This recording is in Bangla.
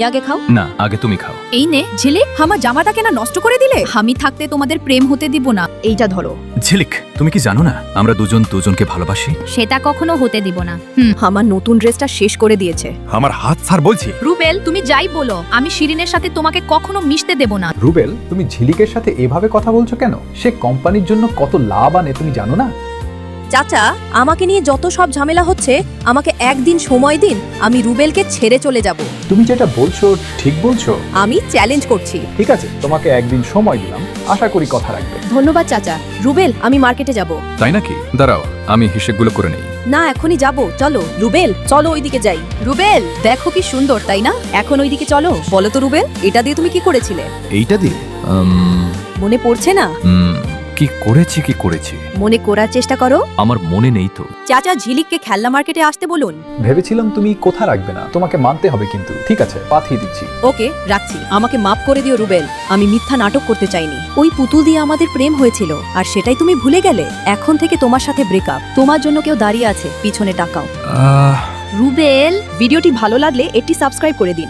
আগে খাও। না, আগে তুমি খাও। এই নে ঝিলিক, আমার জামাটা কেনা নষ্ট করে দিলে? আমি থাকতে তোমাদের প্রেম হতে দিব না। এইটা ধরো। ঝিলিক, তুমি কি জানো না আমরা দুজন দুজনকে ভালোবাসি? সেটা কখনো হতে দিব না। আমার নতুন ড্রেসটা শেষ করে দিয়েছে। আমার হাত ছাড় বলছি। রুবেল, তুমি যাই বলো, আমি শিরিনের সাথে তোমাকে কখনো মিশতে দেব না। রুবেল, তুমি ঝিলিকের সাথে এভাবে কথা বলছো কেন? সে কোম্পানির জন্য কত লাভ আনে তুমি জানো না? চাচা, আমাকে নিয়ে যত সব ঝামেলা হচ্ছে, আমাকে একদিন সময় দিন, আমি রুবেলকে ছেড়ে চলে যাব। তুমি যেটা বলছো ঠিক বলছো। আমি চ্যালেঞ্জ করছি। ঠিক আছে, তোমাকে একদিন সময় দিলাম, আশা করি কথা রাখবে। ধন্যবাদ চাচা। রুবেল, আমি মার্কেটে যাব। তাই নাকি? দাঁড়াও, আমি হিসেবগুলো করে নেই। না, এখনই যাব। চলো রুবেল, চলো ওইদিকে যাই। রুবেল, দেখো কি সুন্দর, তাই না? এখন ওইদিকে চলো। বলো তো রুবেল, এটা দিয়ে তুমি কি করেছিলে? এইটা দিয়ে মনে পড়ছে না? কি করেছি মনে করার চেষ্টা করো। আমার মনে নেই তো। চাচা, ঝিলিককে খেলনা মার্কেটে আসতে বলুন। ভেবেছিলাম তুমি কথা রাখবে না, তোমাকে মানতে হবে কিন্তু। ঠিক আছে, পাঠিয়ে দিচ্ছি। ওকে, রাখছি। আমাকে মাফ করে দিও রুবেল, আমি মিথ্যা নাটক করতে চাইনি। ওই পুতুল দিয়ে আমাদের প্রেম হয়েছিল, আর সেটাই তুমি ভুলে গেলে। এখন থেকে তোমার সাথে ব্রেকআপ। তোমার জন্য কেউ দাঁড়িয়ে আছে, পিছনে তাকাও। রুবেল, ভিডিওটি ভালো লাগলে এটি সাবস্ক্রাইব করে দিন।